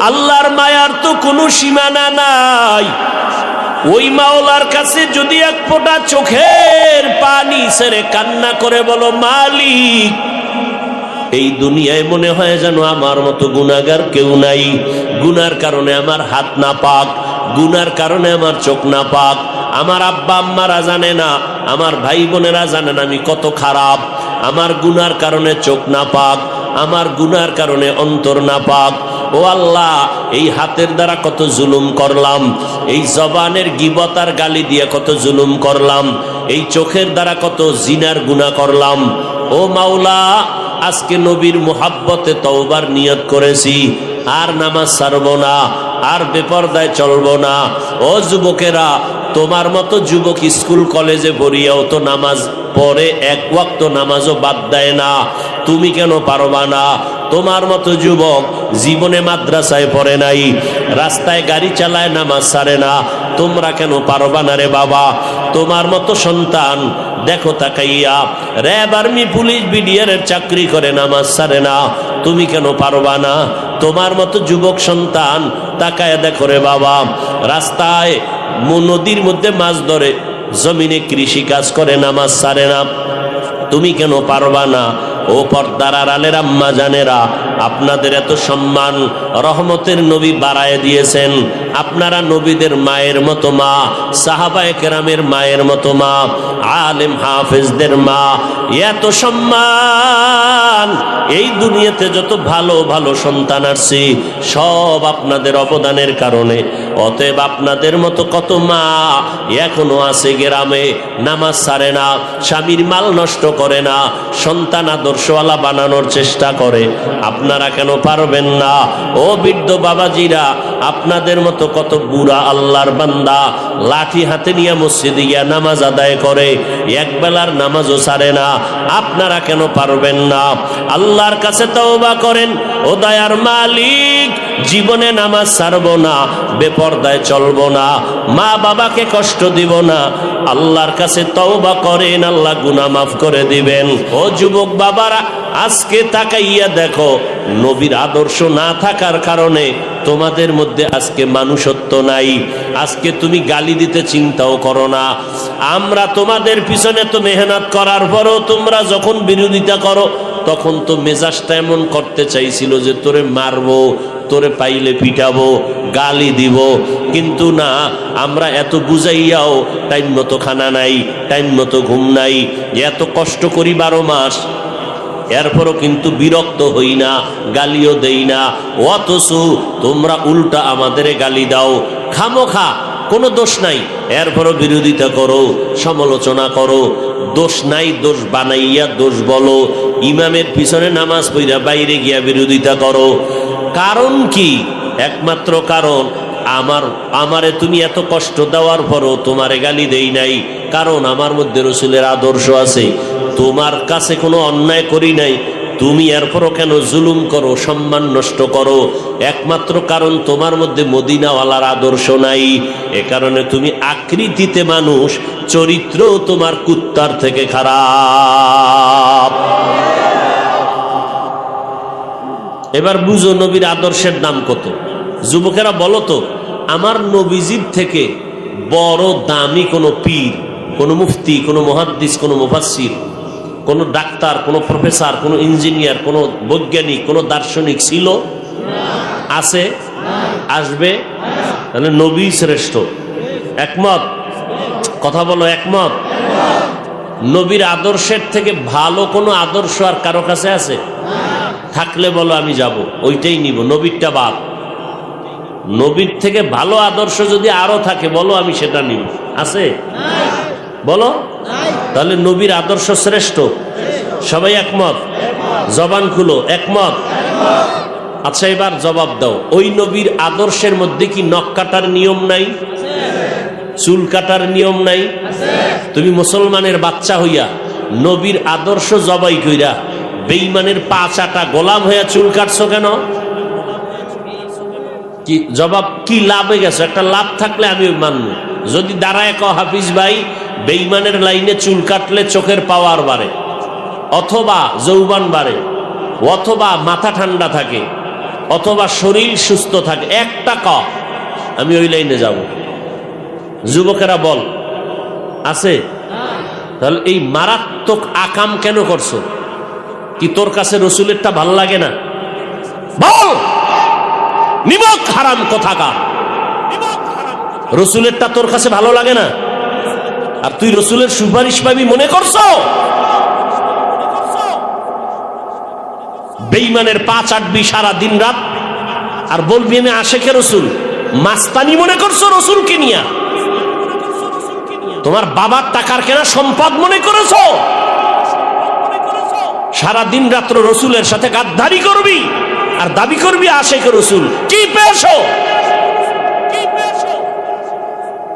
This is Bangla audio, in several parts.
আল্লাহর মায়ার তো কোনো সীমানা নাই। ওই মাওলার কাছে যদি এক ফোঁটা চোখের পানি ছেড়ে কান্না করে বলো মালিক, এই দুনিয়ায় মনে হয় যেন আমার মতো গুনাহগার কেউ নাই। গুনার কারণে আমার হাত না পাক, গুনার কারণে আমার চোখ না পাক, আমার আব্বা আম্মারা জানে না, আমার ভাই বোনেরা জানে না আমি কত খারাপ। আমার গুনার কারণে চোখ না পাক, আমার গুনার কারণে অন্তর না পাক। ও আল্লাহ, এই হাতের দ্বারা কত জুলুম করলাম, এই জবানের গীবত আর গালি দিয়ে কত জুলুম করলাম, এই চোখের দ্বারা কত জিনার গুনাহ করলাম। ও মাওলা, আজকে নবীর মুহাব্বতে তওবার নিয়ত করেছি, আর নামাজ ছাড়বো না, আর বেপরদায় চলবো না। ও যুবকেরা, তোমার মতো যুবক স্কুল কলেজে পড়িয়াও তো নামাজ পড়ে, এক ওয়াক্ত নামাজও বাদ দেয় না, তুমি কেন পারবা না? তোমার মতো যুবক জীবনে মাদ্রাসায় পড়ে নাই, রাস্তায় গাড়ি চালায়, নামাজ ছাড়ে না, তোমরা কেন পারবা না রে বাবা? তোমার মতো সন্তান দেখো তাকাইয়া, র্যাব আর্মি পুলিশ বিডিআরের চাকরি করে, নামাজ ছাড়ে না, তুমি কেন পারবা না? তোমার মতো যুবক সন্তান তাকায় দেখো রে বাবা, রাস্তায় নদীর মধ্যে মাছ ধরে, জমিনে কৃষি কাজ করে, নামাজ ছাড়ে না, তুমি কেন পারবা না? ও পর্দার আড়ালের আম্মা জানেরা, আপনাদের এত সম্মান রহমতের নবী বাড়ায় দিয়েছেন। আপনারা নবীদের মায়ের মতো মা, সাহাবায়ে কেরামের মায়ের মতো মা, আলেম হাফেজদের মা, এত সম্মান। এই দুনিয়াতে যত ভালো ভালো সন্তান আসছে সব আপনাদের অবদানের কারণে। অতএব আপনাদের মতো কত মা এখনো আছে গ্রামে, নামাজ ছাড়ে না, স্বামীর মাল নষ্ট করে না, সন্তান আদর্শওয়ালা বানানোর চেষ্টা করে। আপনারা কেন পারবেন না? ও বৃদ্ধ বাবাজিরা, আপনাদের মতো কত বুড়া আল্লাহর বান্দা লাঠি হাতে নিয়ে মসজিদে গিয়া নামাজ আদায় করে, এক বেলার নামাজও ছাড়ে না, আপনারা কেন পারবেন না? আল্লাহর কাছে তওবা করেন, ও দয়ার মালিক, জীবনে নামাজ ছাড়বো না, বেপরদায় চলবো না, মা বাবাকে কষ্ট দিব না। আল্লাহর কাছে তওবা করেন, আল্লাহ গুনাহ মাফ করে দিবেন। ও যুবক বাবারা, আজকে তাকাইয়া দেখো, নবীর আদর্শ না থাকার কারণে তোমাদের মধ্যে আজকে মানুষত্ব নাই। আজকে তুমি গালি দিতে চিন্তাও করো না। আমরা তোমাদের পিছনে তো মেহনত করার পরও তোমরা যখন বিরোধিতা করো, তখন তো মেজাজটা এমন করতে চাইছিল যে তোরে মারবো, তোরে পাইলে পিটাবো, গালি দিব। কিন্তু না, আমরা এত বুঝাইয়াও টাইম মতো খানা নাই, টাইম মতো ঘুম নাই, এত কষ্ট করি 12 মাস, এরপরও কিন্তু বিরক্ত হই না, গালিও দেই না। অথচ তোমরা উল্টা আমাদের গালি দাও খামোখা, কোনো দোষ নাই, এরপরও বিরোধিতা করো, সমালোচনা করো। দোষ নাই, দোষ বানাইয়া দোষ বলো, ইমামের পিছনে নামাজ পড়া বাইরে গিয়া বিরোধিতা করো। কারণ কি? একমাত্র কারণ, আমারে তুমি এত কষ্ট দেওয়ার পরও তোমারে গালি দেই নাই, কারণ আমার মধ্যে রাসূলের আদর্শ আছে। তোমার কাছে কোনো অন্যায় করি নাই, তুমি এরপরও কেন জুলুম করো, সম্মান নষ্ট করো? একমাত্র কারণ, তোমার মধ্যে মদিনাওয়ালার আদর্শ নাই। এ কারণে তুমি আকৃতিতে মানুষ, চরিত্র তোমার কুত্তার থেকে খারাপ। এবার বুঝো নবীর আদর্শের দাম কত। যুবকেরা বলো তো, আমার নবীজির থেকে বড় দামি কোনো পীর, কোনো মুফতি, কোনো মুহাদ্দিস, কোনো মুফাসসির, কোনো ডাক্তার, কোনো প্রফেসর, কোনো ইঞ্জিনিয়ার, কোনো বৈজ্ঞানিক, কোনো দার্শনিক ছিল? আছে? আসবে? তাহলে নবী শ্রেষ্ঠ। একমত? কথা বলো, একমত? নবীর আদর্শের থেকে ভালো কোনো আদর্শ আর কারো কাছে আছে? থাকলে বলো আমি যাব, ওইটাই নিব, নবীরটা বাদ। নবীর থেকে ভালো আদর্শ যদি আরো থাকে বলো, আমি সেটা নিব। আছে? বলো। তাহলে নবীর আদর্শ শ্রেষ্ঠ। সবাই একমত? জবান খুলো, একমত? আচ্ছা, এবার জবাব দাও, ওই নবীর আদর্শের মধ্যে কি নখ কাটার নিয়ম নাই? চুল কাটার নিয়ম নাই? তুমি মুসলমানের বাচ্চা হইয়া নবীর আদর্শ জবাই কইরা বেঈমানের পা চাটা গোলাম হইয়া চুল কাটছো কেন? কি জবাব? কি লাভে গেছো? একটা লাভ থাকলে আমি মানব। যদি দাঁড়ায় কও হাফিজ ভাই, বেঈমানের লাইনে চুল কাটলে চোখের পাওয়ার বাড়ে, অথবা যৌবন বাড়ে, অথবা মাথা ঠান্ডা থাকে, অথবা শরীর সুস্থ থাকে, একটা ক আমি ওই লাইনে যাব। যুবকেরা বল আছে? তাহলে এই মারাত্মক আকাম কেন করছো? কি তোর কাছে রসুলেরটা ভাল লাগে না? বল, নিমক হারাম কোথাকার, রসুলেরটা তোর কাছে ভালো লাগে না? আর তুই রসুলের সুপারিশ পাবি মনে করছো? বেঈমানের পা চাটবি সারা দিন রাত, আর বলবি আমি আশেকে রসুল। মাস্তানি মনে করছো রসুলকে নিয়া? তোমার বাবার টাকার কেনা সম্পদ মনে করেছো? সারা দিন রাত্র রসুলের সাথে গাদ্দারি করবি আর দাবি করবি আশেকে রসুল। কি পেয়েছো?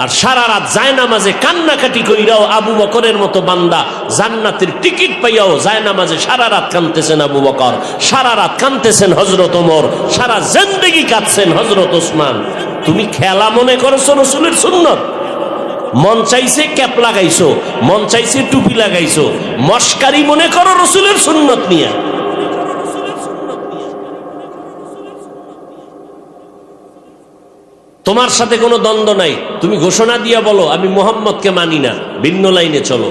আর সারা রাত জায়নামাজে কান্নাকাটি কইরাও আবু বকরের মতো বান্দা জান্নাতের টিকিট পাইয়াও জায়নামাজে সারা রাত কাঁদতেছেন আবু বকর, সারা রাত কাঁদতেছেন হযরত ওমর, সারা জিন্দেগি কাঁদছেন হযরত ওসমান। তুমি খেলা মনে করেছো রসুলের সুন্নত? মন চাইছে ক্যাপ লাগাইছো, মন চাইছে টুপি লাগাইছো, মস্কারি মনে করো রসুলের সুন্নত নিয়ে। তোমার সাথে কোনো দ্বন্দ্ব নাই, তুমি ঘোষণা দিয়া বলো আমি মুহাম্মদকে মানি না, ভিন্ন লাইনে চলো।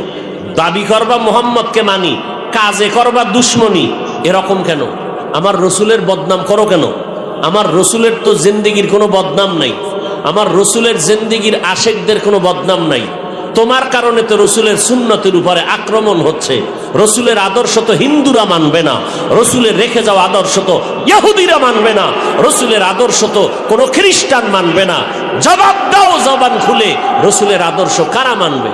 দাবি করবা মুহাম্মদকে মানি, কাজে করবা দুশ্মনী। এরকম কেন? আমার রসুলের বদনাম করো কেন? আমার রসুলের তো জিন্দেগির কোনো বদনাম নাই, আমার রসুলের জিন্দেগির আশেকদের কোনো বদনাম নাই। তোমার কারণে তো রসুলের সুন্নতের উপরে আক্রমণ হচ্ছে। রসুলের আদর্শ তো হিন্দুরা মানবে না, রসুলের রেখে যাওয়া আদর্শ তো ইহুদিরা মানবে না, রসুলের আদর্শ তো কোনো খ্রিস্টান মানবে না। জবাব দাও জবান খুলে, রসুলের আদর্শ কারা মানবে?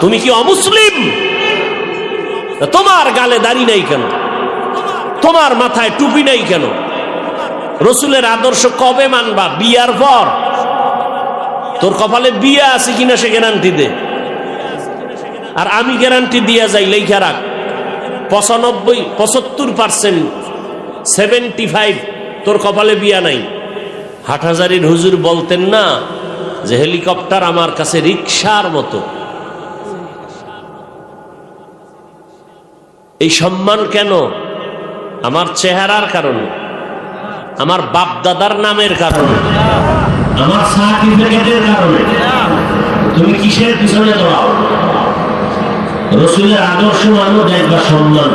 তুমি কি অমুসলিম? তোমার গালে দাড়ি নাই কেন? তোমার মাথায় টুপি নাই কেন? রসুলের আদর্শ কবে মানবা? বিয়ার পর? তোর কপালে বিয়া আছে কিনা সে গ্যারান্টি দে। আর আমি গ্যারান্টি দিয়া যাই, লেখা রাখ, 75% 75 তোর কপালে বিয়া নাই। হাটহাজারীর হুজুর বলতেন না যে হেলিকপ্টার আমার কাছে রিকশার মতো। এই সম্মান কেন? আমার চেহারার কারণে, আমার বাপ দাদার নামের কারণে, আমার সার্টিফিকেটের কারণে। তুমি কিসের পিছনে দৌড়াও? রসুলের আদর্শ মানো, দেখবা সম্মান।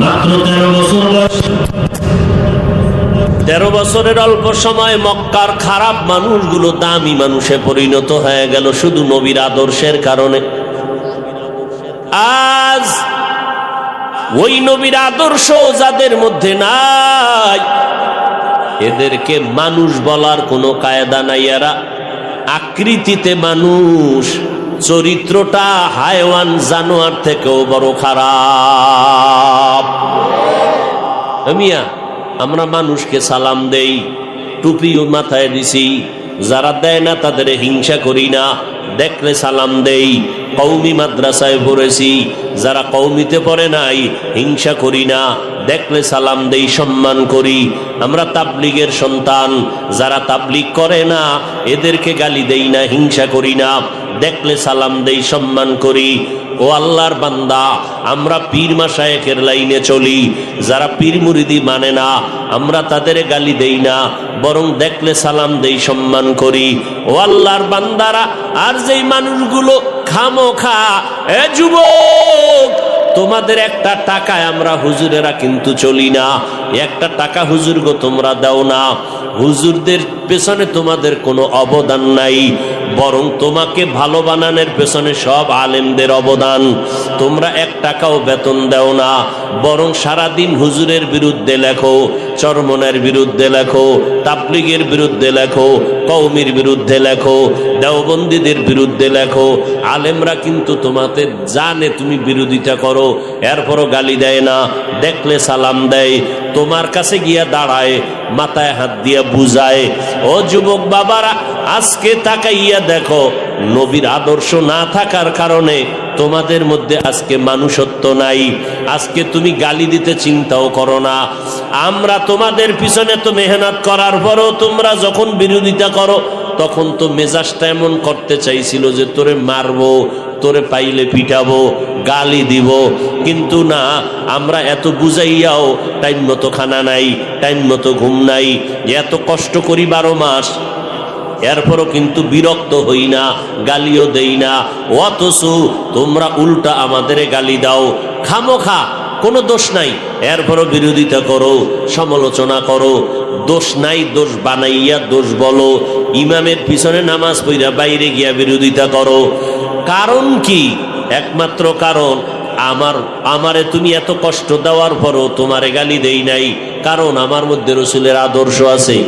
মাত্র 13 বছর বয়স, 13 বছরের অল্প সময় মক্কার খারাপ মানুষগুলো দামি মানুষে পরিণত হয়ে গেল শুধু নবীর আদর্শের কারণে। আজ ওই নবীর আদর্শ যাদের মধ্যে নাই, এদেরকে মানুষ বলার কোনো কায়দা নাই। এরা আকৃতিতে মানুষ, চরিত্রটা হায়ওয়ান জানোয়ার থেকেও বড় খারাপ। আমরা মানুষকে সালাম দেই, টুপিও মাথায় দিছি, যারা দেয় না তাদের হিংসা করি না, দেখলে সালাম দেই। কওমি মাদ্রাসায় পড়েছি, যারা কওমিতে পড়ে নাই হিংসা করি না, দেখলে সালাম দেই, সম্মান করি। আমরা তাবলিগের সন্তান, যারা তাবলিগ করে না এদেরকে গালি দেই না, হিংসা করি না, দেখলে সালাম দেই, সম্মান করি। ও আল্লাহর বান্দা, আমরা পীর মাশায়েখের লাইনে চলি। যারা পীর মুরিদি মানে না আমরা তাদের গালি দেই না, বরং দেখলে সালাম দেই, সম্মান করি। ও আল্লাহর বান্দারা, আর যেই মানুষগুলো খামোখা, এ যুবক, তোমাদের একটা টাকায় আমরা হুজুরেরা কিন্তু চলি না। একটা টাকা হুজুর গো তোমরা দাও না, হুজুরদের পেছনে তোমাদের কোনো অবদান নাই, বরং তোমাকে ভালো বানানোর পেছনে সব আলেমদের অবদান। তোমরা 1 টাকাও বেতন দাও না, বরং সারাদিন হুজুরের বিরুদ্ধে লেখো, চরমনের বিরুদ্ধে লেখো, তাবলীগের বিরুদ্ধে লেখো, কওমির বিরুদ্ধে লেখো, দেওবন্দীদের বিরুদ্ধে লেখো। আলেমরা কিন্তু তোমাদের জানে তুমি বিরোধিতা করো, এরপরও গালি দেয় না, দেখলে সালাম দেয়, তোমার কাছে গিয়া দাঁড়ায়, মাথায় হাত দিয়া বুঝায়। ও যুবক বাবারা, আজকে তাকাইয়া দেখো, নবীর আদর্শ না থাকার কারণে তোমাদের মধ্যে আজকে মানুষত্ব নাই। আজকে তুমি গালি দিতে চিন্তাও করো না। আমরা তোমাদের পিছনে তো মেহনত করার পরও তোমরা যখন বিরোধিতা করো, তখন তো মেজাজটা এমন করতে চাইছিল যে তোরে মারবো, তোরে পাইলে পিটাবো, গালি দিব, কিন্তু না, আমরা এত বুঝাইয়াও টাইম মতো খানা নাই, টাইম মতো ঘুম নাই, এত কষ্ট করি 12 মাস, এরপরও কিন্তু বিরক্ত হই না, গালিও দেই না। অথচ তোমরা উল্টা আমাদের গালি দাও খামোখা, কোনো দোষ নাই, এরপরও বিরোধিতা করো, সমালোচনা করো, দোষ নাই দোষ বানাইয়া দোষ বলো, ইমামের পিছনে নামাজ পড়া বাইরে গিয়া বিরোধিতা করো। কারণ কি? একমাত্র কারণ, আমারে তুমি এত কষ্ট দেওয়ার পরও তোমারে গালি দেই নাই, কারণ আমার মধ্যে রসুলের আদর্শ আছে।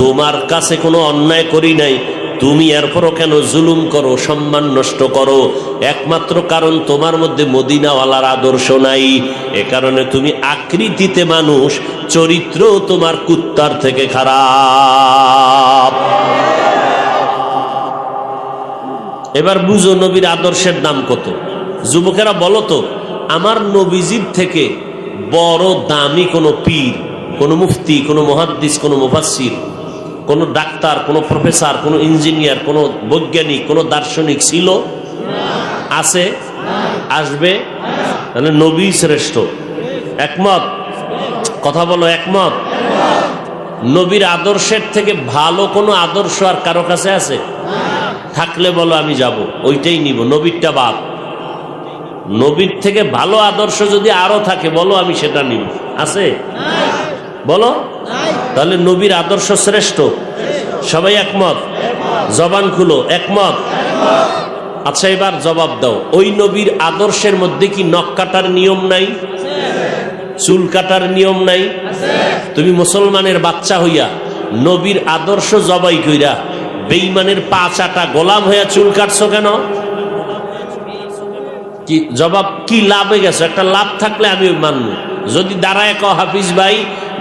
তোমার কাছে কোনো অন্যায় করি নাই, তুমি এরপরও কেন জুলুম করো, সম্মান নষ্ট করো? একমাত্র কারণ তোমার মধ্যে মদিনাওয়ালার আদর্শ নাই। এ কারণে তুমি আকৃতিতে মানুষ, চরিত্র তোমার কুত্তার থেকে খারাপ। এবার বুঝো নবীর আদর্শের দাম কত। যুবকেরা বলো তো, আমার নবীজির থেকে বড় দামি কোনো পীর, কোনো মুফতি, কোনো মুহাদ্দিস, কোনো মুফাসসির, কোনো ডাক্তার, কোনো প্রফেসর, কোনো ইঞ্জিনিয়ার, কোনো বৈজ্ঞানিক, কোনো দার্শনিক ছিল? আছে? আসবে? তাহলে নবী শ্রেষ্ঠ। একমত? কথা বলো, একমত? নবীর আদর্শের থেকে ভালো কোনো আদর্শ আর কারো কাছে আছে? থাকলে বলো আমি যাব, ওইটাই নিব, নবীরটা বাদ। নবীর থেকে ভালো আদর্শ যদি আরো থাকে বলো আমি সেটা নিব। আছে? বলো। তাহলে নবীর আদর্শ শ্রেষ্ঠ। সবাই একমত? জবান খুলো, একমত? আচ্ছা, এবার জবাব দাও, ওই নবীর আদর্শের মধ্যে কি নখ কাটার নিয়ম নাই? চুল কাটার নিয়ম নাই? তুমি মুসলমানের বাচ্চা হইয়া নবীর আদর্শ জবাই কইরা বেঈমানের পা চাটা গোলাম হইয়া চুল কাটছো কেন? কি জবাব? কি লাভে গেছো? একটা লাভ থাকলে আমি মানব। যদি দাঁড়ায় কও হাফিজ ভাই,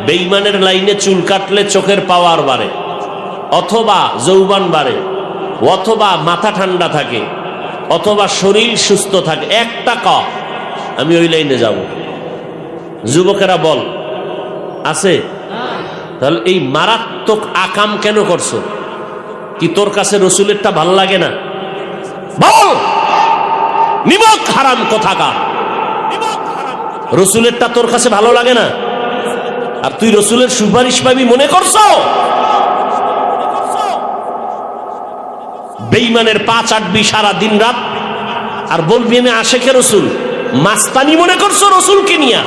বেঈমানের লাইনে চুল কাটলে চোখের পাওয়ার বাড়ে, অথবা যৌবন বাড়ে, অথবা মাথা ঠান্ডা থাকে, অথবা শরীর সুস্থ থাকে, একটা ক, আমি ওই লাইনে যাব। যুবকেরা বল, আছে? তাহলে এই মারাত্মক আকাম কেন করছো? কি তোর কাছে রসুলেরটা ভাল লাগে না? বল, নিমক হারাম কোথাকার, রসুলেরটা তোর কাছে ভালো লাগে না? আর তুই রসুলের সুপারিশ পাবি মনে করছো? বেঈমানের পা চাটবি সারা দিন রাত, আর বলবি আমি আশেকে রসুল। মাস্তানি মনে করছো রসুলকে নিয়া?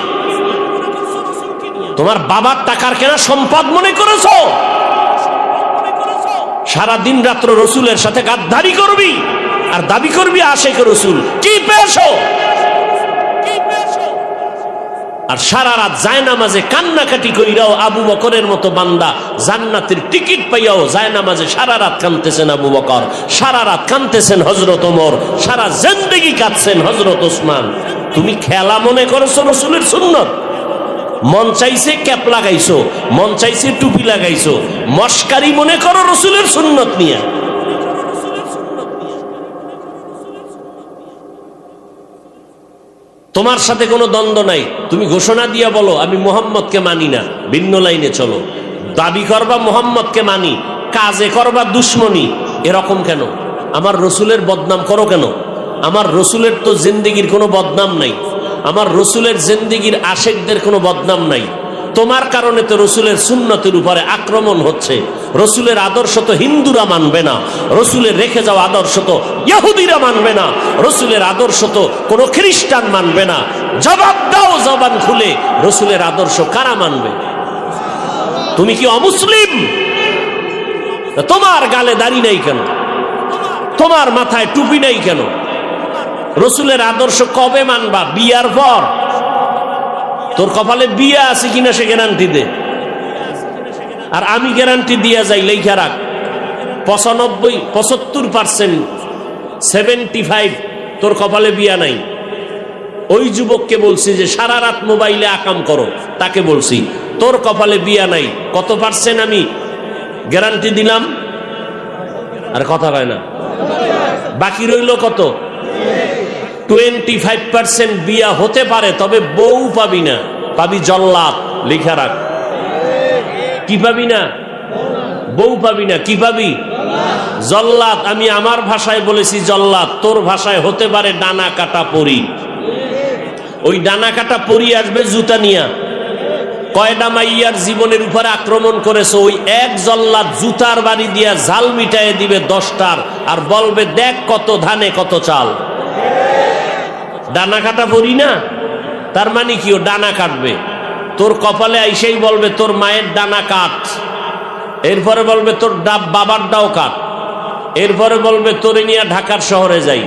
তোমার বাবার টাকার কেনা সম্পদ মনে করেছো? সারা দিন রাত্র রসুলের সাথে গাদ্দারি করবি আর দাবি করবি আশেকে রসুল। কি পেয়েছো? আর সারা রাত জায়নামাজে কান্নাকাটি কইরাও আবু বকরের মতো বান্দা জান্নাতের টিকিট পাইয়াও জায়নামাজে সারা রাত কাঁদতেছেন আবু বকর, সারা রাত কাঁদতেছেন হযরত ওমর, সারা জিন্দেগি কাঁদছেন হযরত ওসমান। তুমি খেলা মনে করেছো রসুলের সুন্নত? মন চাইছে ক্যাপ লাগাইছো, মন চাইছে টুপি লাগাইছো, মস্কারি মনে করো রসুলের সুন্নত নিয়ে। তোমার সাথে কোনো দ্বন্দ্ব নাই, তুমি ঘোষণা দিয়া বলো আমি মুহাম্মদকে মানি না, ভিন্ন লাইনে চলো। দাবি করবা মুহাম্মদকে মানি, কাজে করবা দুশ্মনী। এরকম কেন? আমার রসুলের বদনাম করো কেন? আমার রসুলের তো জিন্দেগির কোনো বদনাম নাই, আমার রসুলের জিন্দেগির আশেকদের কোনো বদনাম নাই। তোমার কারণে তো রসুলের সুন্নতের উপরে আক্রমণ হচ্ছে। রসুলের আদর্শ তো হিন্দুরা মানবে না, রসুলের রেখে যাওয়া আদর্শ তো ইহুদিরা মানবে না, রসুলের আদর্শ তো কোনো খ্রিস্টান মানবে না। জবাব দাও জবান খুলে, রসুলের আদর্শ কারা মানবে? তুমি কি অমুসলিম? তোমার গালে দাড়ি নাই কেন? তোমার মাথায় টুপি নাই কেন? রসুলের আদর্শ কবে মানবা? বিয়ার পর? তোর কপালে বিয়া আছে কিনা সে গ্যারান্টি দে। আর আমি গ্যারান্টি দিয়া যাই, লেখা রাখ, 75% 75 তোর কপালে বিয়া নাই। ওই যুবককে বলছি যে সারা রাত মোবাইলে আকাম করো, তাকে বলছি তোর কপালে বিয়া নাই। কত পার্সেন্ট আমি গ্যারান্টি দিলাম? আর কথা হয় না, বাকি রইল কত? 25% বিয়া হতে পারে, তবে বউ পাবি না, পাবি জল্লাদ। লিখা রাখ, কি পাবি না? বউ পাবি না, কি পাবি? জল্লাদ। আমি আমার ভাষায় বলেছি জল্লাদ, তোর ভাষায় হতে পারে ডানা কাটা পরি। ওই ডানা কাটা পরি আসবে জুতা নিয়া। কয়টা মাইয়ার জীবনের উপরে আক্রমণ করেছে, ওই এক জল্লাদ জুতার বাড়ি দিয়া ঝাল মিটাই দিবে 10টার, আর বলবে দেখ কত ধানে কত চাল। ডানা কাটা পরি না, তার মানে কি? ও ডানা কাটবে তোর কপালে আইসেই বলবে তোর মায়ের ডানা কাট, এরপরে বলবে তোর বাবার ডাও কাট, এরপরে বলবে তোরে নিয়ে ঢাকার শহরে যাই,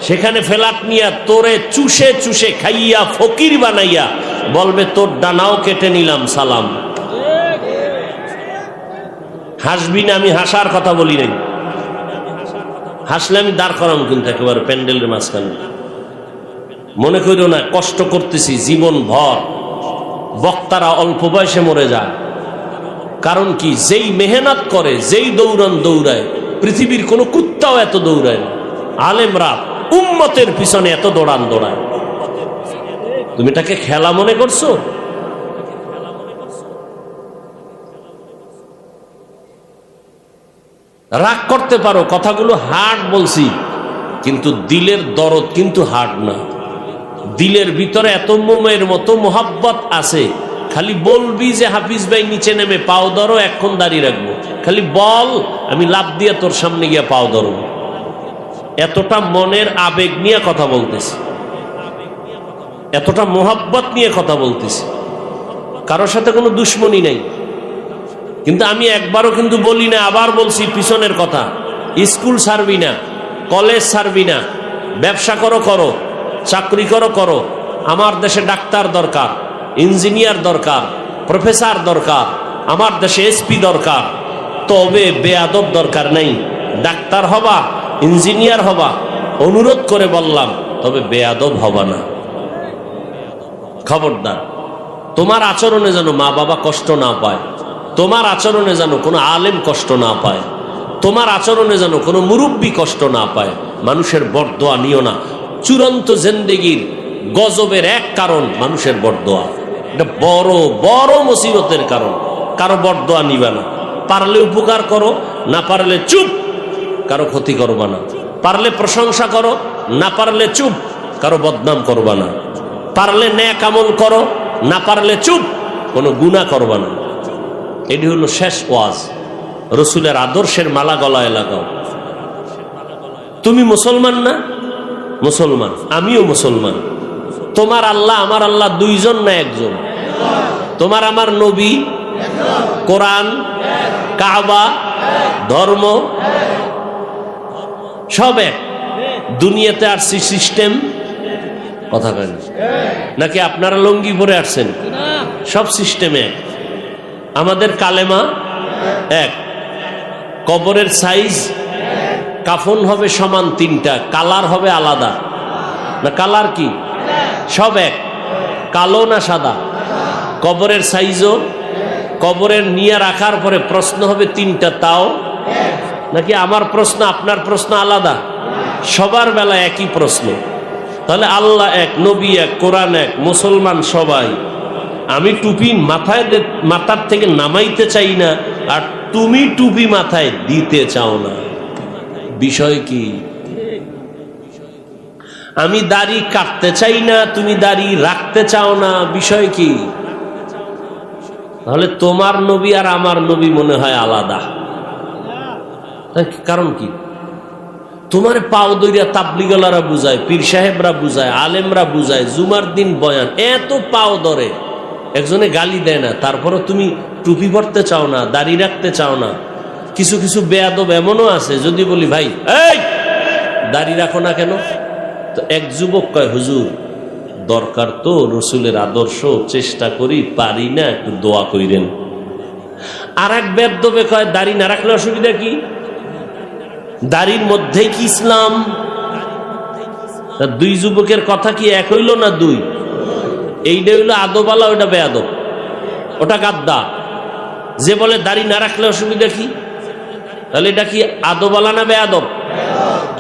সেখানে ফ্ল্যাট নিয়ে তোরে চুষে চুষে খাইয়া ফকির বানাইয়া বলবে তোর ডানাও কেটে নিলাম সালাম। হাসবি না? আমি হাসার কথা বলি নাই, হাসলে আমি দাঁড় করাম কিন্তু একেবারে প্যান্ডেলের মাঝখানে। মনে করিও না কষ্ট করতেছি জীবন ভর। বক্তারা অল্প বয়সে মরে যায়, কারণ কি? যেই মেহনত করে, যেই দৌড়ান দৌড়ায়, পৃথিবীর কোনো কুত্তাও এত দৌড়ায় না। আলেমরা উম্মতের পিছনে এত দৌড়ান দৌড়ায়, তুমি তাকে খেলা মনে করছো? রাগ করতে পারো, কথাগুলো হার্ড বলছি, কিন্তু দিলের দরদ কিন্তু হার্ড না। দিলের ভিতরে এত মোমের মতো মোহাব্বত আছে, খালি বলবি যে হাফিজ ভাই নিচে নেমে পাও ধরো, এখন দাঁড়িয়ে রাখবো, খালি বল আমি লাভ দিয়ে তোর সামনে গিয়ে পাও ধরবো। এতটা মনের আবেগ নিয়ে কথা বলতেছি, এতটা মোহাব্বত নিয়ে কথা বলতেছি, কারোর সাথে কোনো দুশ্মনী নাই। কিন্তু আমি একবারও কিন্তু বলি না, আবার বলছি পিছনের কথা, স্কুল ছাড়বি না, কলেজ ছাড়বি না, ব্যবসা করো করো, চাকরি করো করো, আমার দেশে ডাক্তার দরকার, ইঞ্জিনিয়ার দরকার, প্রফেসর দরকার, আমার দেশে এসপি দরকার, তবে বেয়াদব দরকার নেই। ডাক্তার হবা, ইঞ্জিনিয়ার হবা, অনুরোধ করে বললাম, তবে বেয়াদব হবা না। খবরদার, তোমার আচরণে যেন মা বাবা কষ্ট না পায়, তোমার আচরণে যেন কোনো আলেম কষ্ট না পায়, তোমার আচরণে যেন কোনো মুরব্বী কষ্ট না পায়। মানুষের বরদোয়া নিও না। চূড়ান্ত জিন্দেগির গজবের এক কারণ মানুষের বরদোয়া। এটা বড় বড় মুসিবতের কারণ। কারো বরদোয়া নিবা না। পারলে উপকার করো, না পারলে চুপ, কারো ক্ষতি করবা না। পারলে প্রশংসা করো, না পারলে চুপ, কারো বদনাম করবা না। পারলে নেক আমল করো, না পারলে চুপ, কোনো গুনাহ করবা না। এটি হলো শেষ ওয়াজ। রসুলের আদর্শের মালা গলায় লাগাও। তুমি মুসলমান না? মুসলমান, আমিও মুসলমান। তোমার আল্লাহ আমার আল্লাহ দুইজন না একজন? তোমার আমার নবী, কোরআন, কাবা, ধর্ম সব এক। দুনিয়াতে আসছি সিস্টেম, কথা কেন? নাকি আপনারা লঙ্গি পরে আসছেন? সব সিস্টেমে এক। আমাদের কালেমা এক, কবরের সাইজ, কাফন হবে সমান 3টা, কালার হবে আলাদা। না কালার কি? সব এক, কালো না সাদা। কবরের সাইজও, কবরের নিয়ে রাখার পরে প্রশ্ন হবে 3টা, তাও নাকি আমার প্রশ্ন আপনার প্রশ্ন আলাদা? সবার বেলা একই প্রশ্ন। তাহলে আল্লাহ এক, নবী এক, কোরআন এক, মুসলমান সবাই। আমি টুপি মাথার থেকে নামাইতে চাই না, আর তুমি টুপি মাথায় দিতে চাও না। বিষয় কি? আমি দাড়ি কাটতে চাই না, তুমি দাড়ি রাখতে চাও না। বিষয় কি? তাহলে তোমার নবী আর আমার নবী মনে হয় আলাদা। কারণ কি? তোমার পাও দইরা তাবলিগলারা বুঝায়, পীর সাহেবরা বুঝায়, আলেমরা বুঝায়, জুমার দিন বয়ান, এত পাও ধরে, একজনে গালি দেয় না, তারপরে তুমি টুপি পরতে চাও না, দাড়ি রাখতে চাও না। কিছু কিছু বেয়াদব এমনও আছে, যদি বলি ভাই এই দাড়ি রাখো না কেন, তো এক যুবক কয় হুজুর দরকার তো রসুলের আদর্শ, চেষ্টা করি, পারি না, একটু দোয়া কইরেন। আর এক বেদ্যবে কয় দাড়ি না রাখলে অসুবিধা কি? দাড়ির মধ্যেই কি ইসলাম? দুই যুবকের কথা কি এক হইল না দুই? এইটা হইল আদবালা, ওইটা বেয়াদব, ওটা গাদ্দা। যে বলে দাড়ি না রাখলে অসুবিধা কি, তাহলে এটা কি আদবালা না বেয়াদব?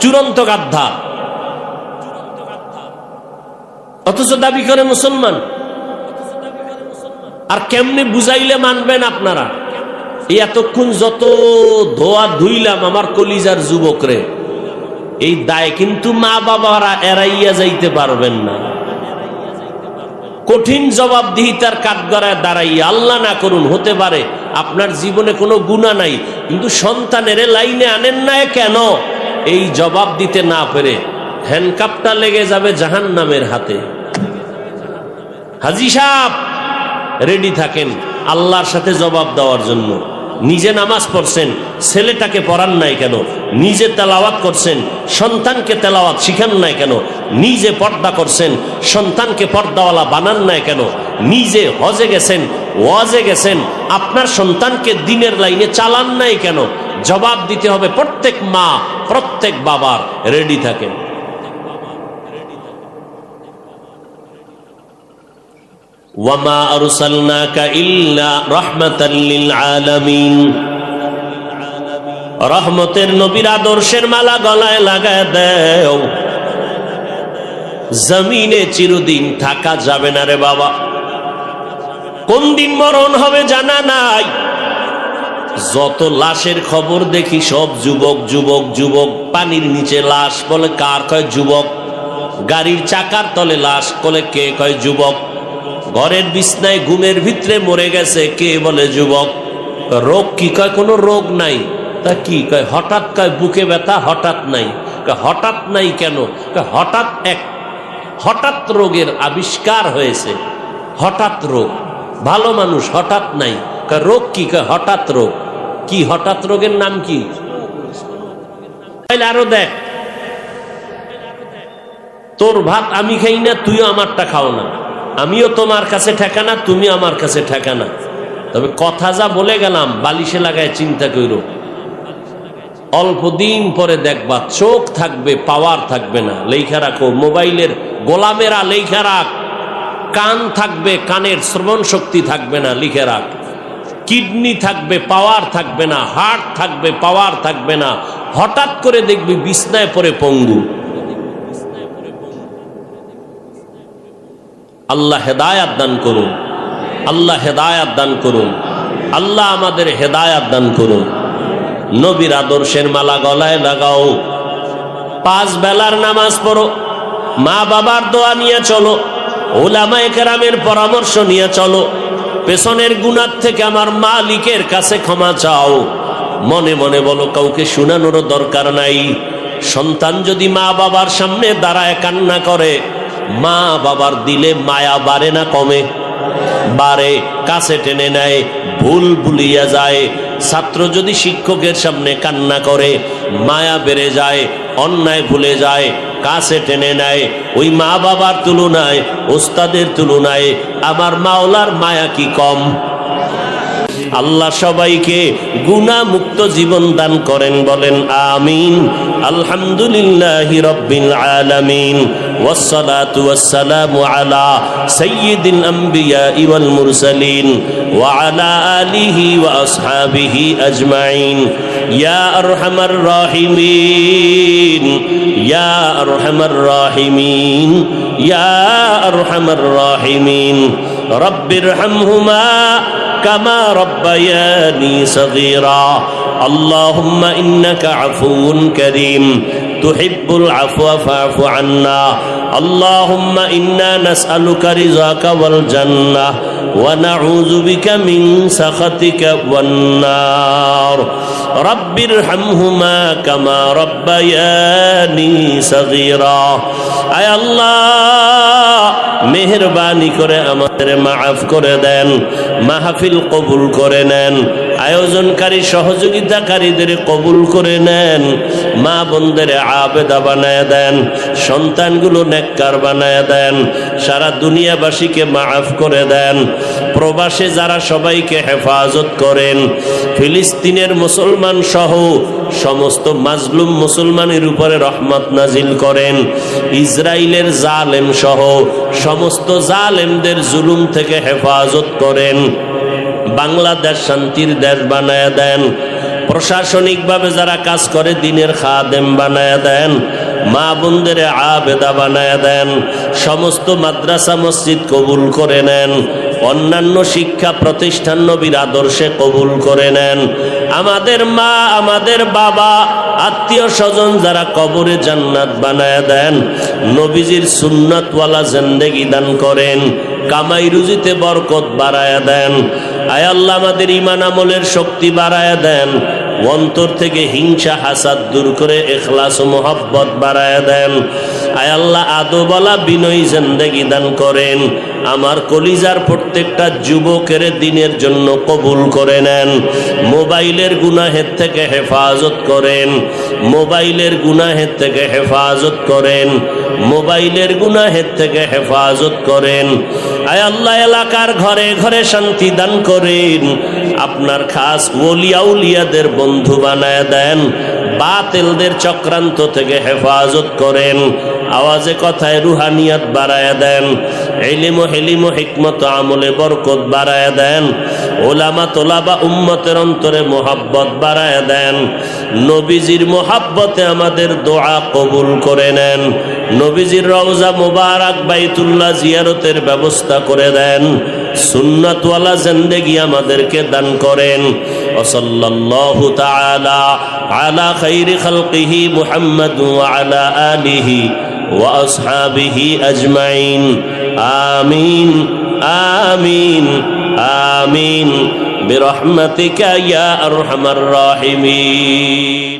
চূড়ান্ত গাদ্দা। অথচ দাবি করে মুসলমান। আর কেমনে বুঝাইলে মানবেন আপনারা? এই এতক্ষণ যত ধোয়া ধুইলাম আমার কলিজার যুবকরে, এই দায় কিন্তু মা বাবারা এড়াইয়া যাইতে পারবেন না। কঠিন জবাবদিহিতার কাঠগড়ায় দাঁড়াইয়া, আল্লাহ না করুন হতে পারে আপনার জীবনে কোনো গুনাহ নাই, কিন্তু সন্তানের লাইনে আনেন না কেন? এই জবাব দিতে না পেরে হ্যান্ডকাপটা লেগে যাবে জাহান্নামের হাতে। হাজী সাহেব রেডি থাকেন আল্লাহর সাথে জবাব দেওয়ার জন্য। নিজে নামাজ পড়ছেন, ছেলেটাকে পড়ান নাই কেন? নিজে তেলাওয়াত করছেন, সন্তানকে তেলাওয়াত শিখান নাই কেন? নিজে পর্দা করছেন, সন্তানকে পর্দাওয়ালা বানান নাই কেন? নিজে হজে গেছেন, ওয়াজে গেছেন, আপনার সন্তানকে দিনের লাইনে চালান নাই কেন? জবাব দিতে হবে প্রত্যেক মা, প্রত্যেক বাবার। রেডি থাকেন। ওয়ামা আরসালনাকা ইল্লা রাহমাতাল লিল আলামিন। রহমতের নবীর আদর্শের মালা গলায় লাগায় দাও। জমিনে চিরদিন থাকা যাবে না রে বাবা। কোন দিন মরণ হবে জানা নাই। যত লাশের খবর দেখি সব যুবক যুবক যুবক। পানির নিচে লাশ, বলে কার? কয় যুবক। গাড়ির চাকার তলে লাশ, বলে কে? কয় যুবক। ঘরের বিছনায় ঘুমের ভিতরে মরে গেছে, কে? বলে যুবক। রোগ কি? কয় কোনো রোগ নাই। তা কি? কয় হঠাৎ। কয় বুকে ব্যথা হঠাৎ নাই। হঠাৎ নাই কেন? হঠাৎ রোগের আবিষ্কার হয়েছে। হঠাৎ রোগ, ভালো মানুষ হঠাৎ নাই। কয় রোগ কি? কয় হঠাৎ রোগ। কি হঠাৎ রোগের নাম কি? আরো দেখ, তোর ভাত আমি খাই না, তুইও আমারটা খাও না, আমিও তোমার কাছে ঠেকানা, তুমি আমার কাছে ঠেকানা। তবে কথা যা বলে গেলাম বালিশে লাগায় চিন্তা করো, অল্প দিন পরে দেখবা চোখ থাকবে, পাওয়ার থাকবে না। লেখা রাখো, মোবাইলের গোলামেরা লেখা রাখ। কান থাকবে, কানের শ্রবণ শক্তি থাকবে না, লিখে রাখ। কিডনি থাকবে, পাওয়ার থাকবে না। হার্ট থাকবে, পাওয়ার থাকবে না। হঠাৎ করে দেখবি বিছনায় পড়ে পঙ্গু। আল্লাহ হেদায়াত দান করুন, আল্লাহ হেদায়াত দান করুন, আল্লাহ আমাদের হেদায়াত দান করুন। নবীর আদর্শের মালা গলায় লাগাও। 5 বেলার নামাজ পড়ো, মা বাবার দোয়া নিয়ে চলো, উলামায়ে কেরামের পরামর্শ নিয়ে চলো। পেছনের গুনাহ থেকে আমার মালিকের কাছে ক্ষমা চাও। মনে মনে বলো, কাউকে শোনানোর দরকার নাই। সন্তান যদি মা বাবার সামনে দাঁড়ায় কান্না করে, মা বাবার দিলে মায়া বাড়ে না কমে? বাড়ে। কাছে টেনে নেয়, ভুল ভুলিয়া যায়। ছাত্র যদি শিক্ষকের সামনে কান্না করে, মায়া বেড়ে যায়, অন্যায় ভুলে যায়, কাছে টেনে নেয়। ওই মা বাবার তুলনায়, ওস্তাদের তুলনায় আমার মাওলার মায়া কি কম? আল্লাহ সবাইকে গুনাহ মুক্ত জীবন দান করেন, বলেন আমিন। আলহামদুলিল্লাহি রাব্বিল আলামিন। ওয়াসসালাতু ওয়াসসালামু আলা সাইয়্যিদিল আমবিয়া ওয়াল মুরসালিন ওয়া আলা আলিহি ওয়া আসহাবিহি আজমাইন। ইয়া আরহামার রাহিমিন, ইয়া আরহামার রাহিমিন, ইয়া আরহামার রাহিমিন। রব্বিরহামহুমা কামা রব্বায়ানি সগীরা। আল্লাহুম্মা ইন্নাকা আফুউন কারীম তুহিব্বুল আফওয়া ফা'ফু আন্না। আল্লাহুম্মা ইন্না নাসআলুকা রিযাকা ওয়াল জান্নাহ ওয়া নাউযু বিকা মিন সাখাতিকা ওয়ান নার। রব্বিরহামহুমা কামা রব্বায়ানি সগীরা। আয় আল্লাহ, মেহেরবানি করে আমাদের মাফ করে দেন, মাহফিল কবুল করে নেন, আয়োজনকারী সহযোগিতাকারীদের কবুল করে নেন, মা বোনদের আবেদা বানায় দেন, সন্তানগুলো নেককার বানায় দেন, সারা দুনিয়াবাসীকে মাফ করে দেন, প্রবাসে যারা সবাইকে হেফাজত করেন, ফিলিস্তিনের মুসলমান সহ সমস্ত মাজলুম মুসলমানের উপরে রহমত নাজিল করেন, ইসরায়েলের জালেম সহ সমস্ত জালেমদের জুলুম থেকে হেফাজত করেন, বাংলাদেশ শান্তির দেশ বানায় দেন, প্রশাসনিকভাবে যারা কাজ করে দিনের খাদেম বানায় দেন, মা বোনদের আবেদা বানায় দেন, সমস্ত মাদ্রাসা মসজিদ কবুল করে নেন, অন্যান্য শিক্ষা প্রতিষ্ঠান নবীর আদর্শে কবুল করে নেন, আমাদের মা আমাদের বাবা আত্মীয় স্বজন যারা কবরে জান্নাত বানায় দেন, নবীজির সুন্নাতওয়ালা জিন্দেগি দান করেন, কামাই রুজিতে বরকত বাড়ায় দেন। আয় আল্লাহ আমাদের ঈমান আমলের শক্তি বাড়ায় দেন, অন্তর থেকে হিংসা হাসাদ দূর করে ইখলাস ও মোহাব্বত বাড়ায় দেন। আয় আল্লাহ আদবওয়ালা বিনয়ী জিন্দেগি দান করেন, আমার কলিজার প্রত্যেকটা যুবকের দিনের জন্য কবুল করে নেন, মোবাইলের গুনাহের থেকে হেফাজত করেন, মোবাইলের গুনাহের থেকে হেফাজত করেন, মোবাইলের গুনাহের থেকে হেফাজত করেন। আয় আল্লাহ এলাকার ঘরে ঘরে শান্তি দান করেন, আপনার খাস ওলিয়া উলিয়াদের বন্ধু বানায় দেন, বাতিলদের চক্রান্ত থেকে হেফাজত করেন, আওয়াজে কথায় রুহানিয়াত বাড়ায় দেন, ইলম ও হিলম ও হিকমত আমলে বরকত বাড়ায় দেন, ওলামা তোলাবা উম্মতের অন্তরে মোহাব্বত বাড়ায় দেন, নবীজির মোহাব্বতে আমাদের দোয়া কবুল করে নেন, নবীজির রওজা মুবারক বাইতুল্লাহ জিয়ারতের ব্যবস্থা করে দেন, সুন্নাতওয়ালা জিন্দেগি আমাদেরকে দান করেন। ওয়াসাল্লাল্লাহু তাআলা আলা খাইরি খালকিহি মুহাম্মাদ ওয়া আলা আলিহি ওয়া আসহাবিহি আজমাইন। আমিন আমিন আমিন বিরহমাতিকা ইয়া আরহামার রাহিমিন।